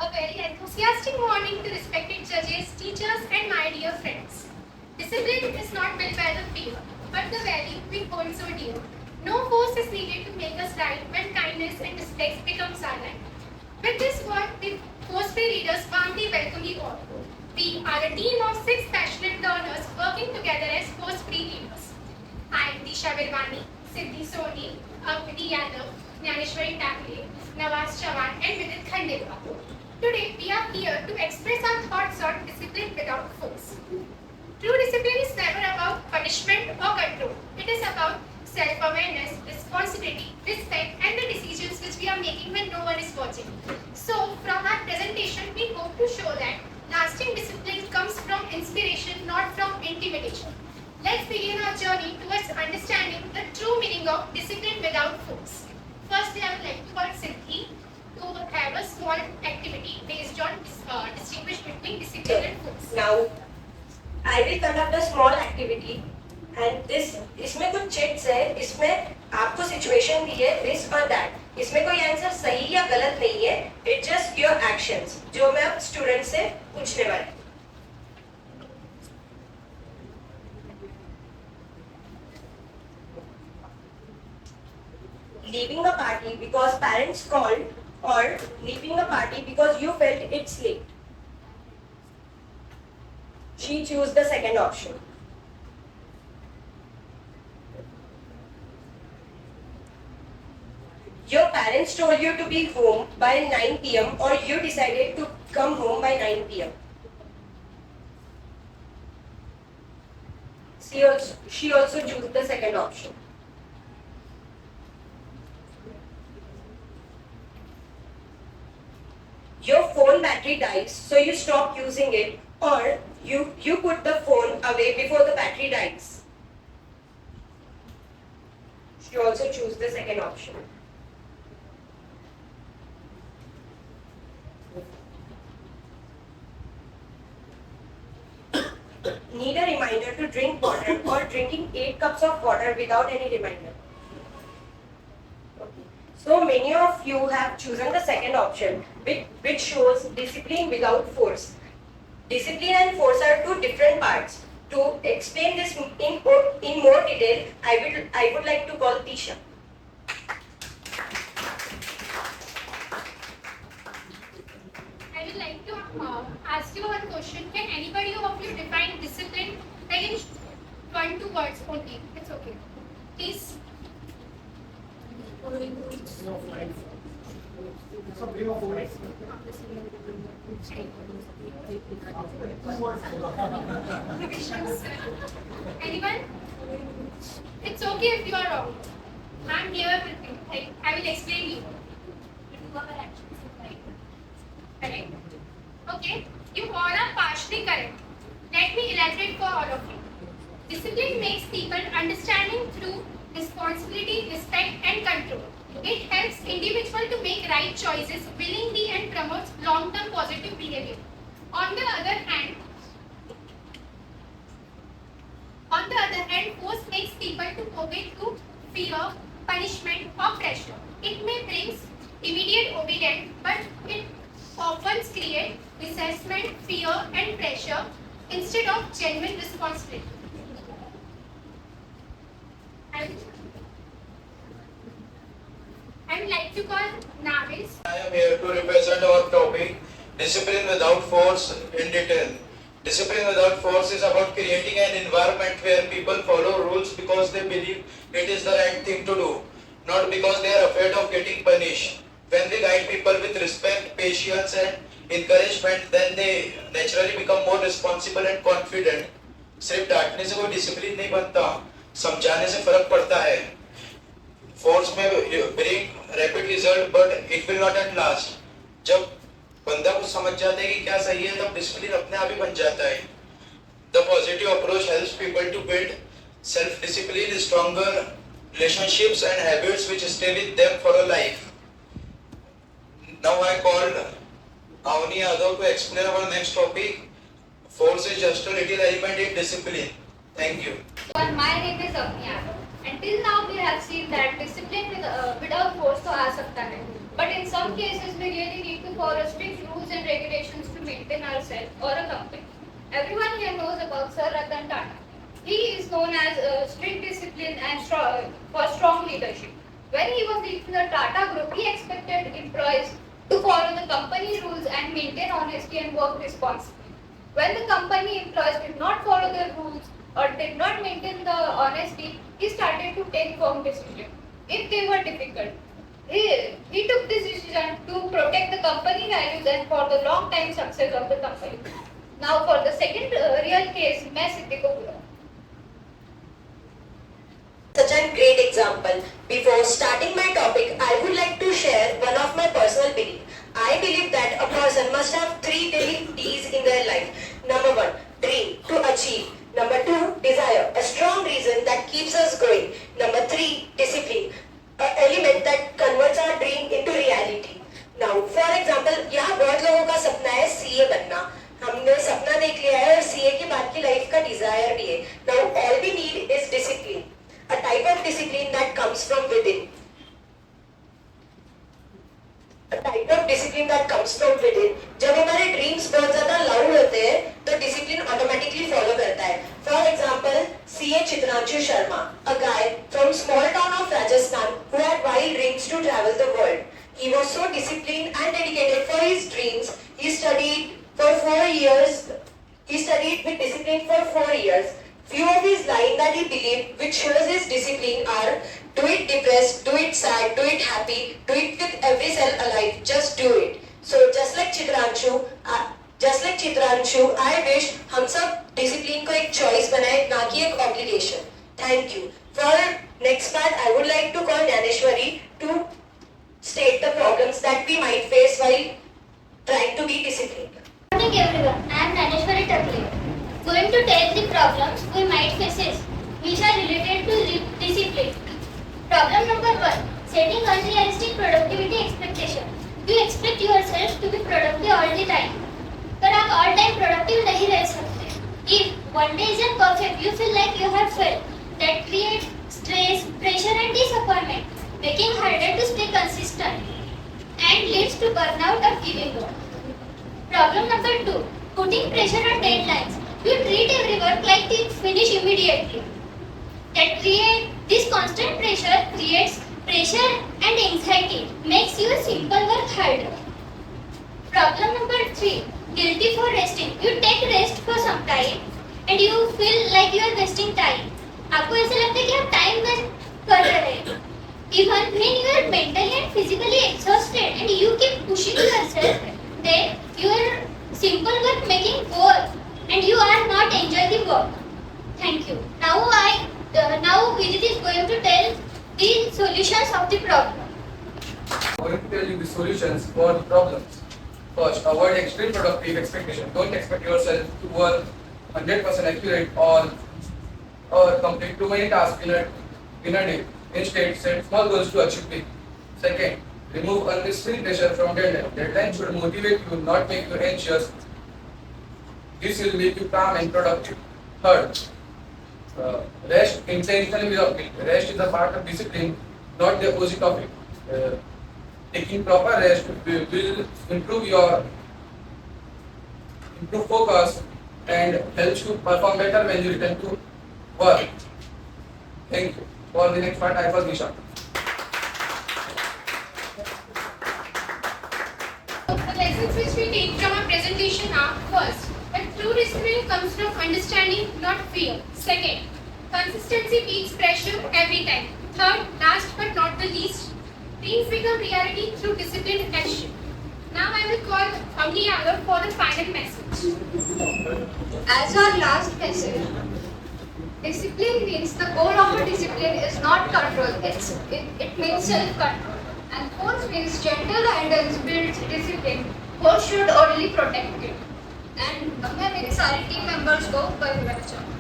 A very enthusiastic morning to respected judges, teachers, and my dear friends. Discipline is not built by the fear, but the value we hold so dear. No force is needed to make us right when kindness and respect becomes our life. With this word, the force-free readers warmly welcome you all. We are a team of 6 passionate learners working together as force-free leaders. I am Disha Virwani, Siddhi Soni, Avni Yadav, Jnaneshwari Takle, Nawaz Chavan, and Vidit Khandelwal. Today, we are here to express our thoughts on discipline without force. True discipline is never about punishment or control. It is about self-awareness, responsibility, respect, and the decisions which we are making when no one is watching. So, from our presentation, we hope to show that lasting discipline comes from inspiration, not from intimidation. Let's begin our journey towards understanding the true meaning of discipline without force. Firstly, I would like to call Siddhi to have a small activity based on distinguish between discipline and force. Now, I will conduct a small activity and इसमें कुछ chits है, इसमें आपको situation दी है this और that. इसमें कोई answer सही या गलत नहीं है. इट जस्ट योर एक्शंस जो मैं अब स्टूडेंट से पूछने वाली. Leaving a party because parents called, or leaving a party because you felt it's late. She chose the second option. Your parents told you to be home by 9 p.m. or you decided to come home by 9 p.m. She also chose the second option. Your phone battery dies, so you stop using it, or you put the phone away before the battery dies. She also choose the second option. Need a reminder to drink water, or drinking 8 cups of water without any reminder. Okay. So many of you have chosen the second option, which shows discipline without force. Discipline and force are two different parts. To explain this in more detail, I would like to call Tisha. I would like to ask you one question. Can anybody of you define discipline like in 1-2 words only? It's okay. Please. Anyone? It's okay if you are wrong. I'm here with you. I will explain you. Correct? Okay. You all are partially correct. Let me elaborate for all of you. Discipline makes people understanding through responsibility, respect, and control. It helps individuals to make right choices willingly and promotes long-term positive behavior. On the other hand, force makes people to obey through fear, punishment, or pressure. It may bring immediate obedience, but it often creates resentment, fear, and pressure instead of genuine responsibility. I would like to call Navis. I am here to represent our topic, discipline without force in detail. Discipline without force is about creating an environment where people follow rules because they believe it is the right thing to do, not because they are afraid of getting punished. When we guide people with respect, patience and encouragement, then they naturally become more responsible and confident. सिर्फ डांटने से कोई discipline नहीं बनता, समझाने से फर्क पड़ता है. फोर्स में bring rapid result, but it will not at last. जब बंदा कुछ समझ जाता है कि क्या सही है, तब डिसिप्लिन अपने आप ही बन जाता है. The positive approach helps people to build self-discipline, stronger relationships and habits which stay with them for a life. Now I called Avni Yadav to explain our next topic. Force is just a little element in discipline. Thank you. My name is Avni Yadav. Until now we have seen that discipline without force तो आ सकता है. But in some cases we really need to follow strict rules and maintain ourselves or a company. Everyone here knows about Sir Ratan Tata. He is known as strict discipline and for strong leadership. When he was leading the Tata Group, he expected employees to follow the company rules and maintain honesty and work responsibly. When the company employees did not follow the rules or did not maintain the honesty, he started to take firm decisions if they were difficult. He took this decision to protect the company values and for the long time success of the company. Now for the second real case, मैं सिद्धि को बुलाऊं. Such a great example. Before starting my topic, I would like to share one of my personal beliefs. I believe that a person must have three daily D's in their life. Number one, dream, to achieve. Number two, desire, a strong reason that keeps us going. Number three, discipline, an element that converts our dream into reality. Now, for example, यहाँ बहुत लोगों का सपना है CA बनना. हमने सपना देख लिया है और CA के बाद की लाइफ का डिजायर भी है. Now, all we need is discipline. A type of discipline that comes from within. A type of discipline that comes from within. जब हमारे dreams बहुत ज़्यादा loud होते हैं, तो discipline automatically follow करता है. For example, CA Chitranshu Sharma, a guy from small town of Rajasthan who had wild dreams to travel the world. He was so disciplined and dedicated for his dreams. He studied for 4 years. He studied with discipline for 4 years. Few of his lines that he believed, which shows his discipline, are: do it depressed, do it sad, do it happy, do it with every cell alive, just do it. So just like Chitranshu, I wish हम सब discipline को एक choice बनाए, ना कि एक obligation. Thank you. For next part, I would like to call Dhaneshwari to state the problems that we might face while trying to be disciplined. Good morning everyone, I am Dhaneshwari Takle. Going to tell the problems we might face which are related to discipline. Problem number 1. Setting unrealistic productivity expectation. You expect yourself to be productive all the time. पर आप all time productive नहीं रह सकते. If one day isn't perfect, you feel like you have failed. That creates stress, pressure and disappointment, making harder to stay consistent and leads to burnout or giving up. Problem number 2. Putting pressure on deadlines. You treat every work like it's finish immediately. This constant pressure creates pressure and anxiety, makes your simple work harder. Problem number 3. Guilty for resting. You take rest for some time and you feel like you are wasting time. आपको ऐसा लगता है कि आप time waste कर रहे हैं. Even when you are mentally and physically exhausted and you keep pushing yourself, then your simple work making work and you are not enjoy the work. Thank you. Now Vidit is going to tell the solutions of the problem. I'm going to tell you the solutions for the problems. First, avoid extreme productive expectation. Don't expect yourself to work 100% accurate or complete too many tasks in a day. Instead, set small goals to achieve big. Second, remove unnecessary pressure from deadline. Deadline should motivate you, not make you anxious. This will make you calm and productive. Third, rest intentionally without guilt. Rest is a part of discipline, not the opposite of it. Taking proper rest will improve focus and helps you perform better when you return to work. Thank you. For the next part, I was Nisha. The lessons which we take from our presentation are: first, that true discipline comes from understanding, not fear. Second, consistency beats pressure every time. Third, last but not the least, dreams become reality through disciplined action. Now I will call Avni Yadav for the final message. As our last message, discipline means the goal of a discipline is not control, it means self-control. And force means gentle guidance builds discipline. Force should only protect it. And मैं मेरे सारे team members को बधाई देना चाहूँगी.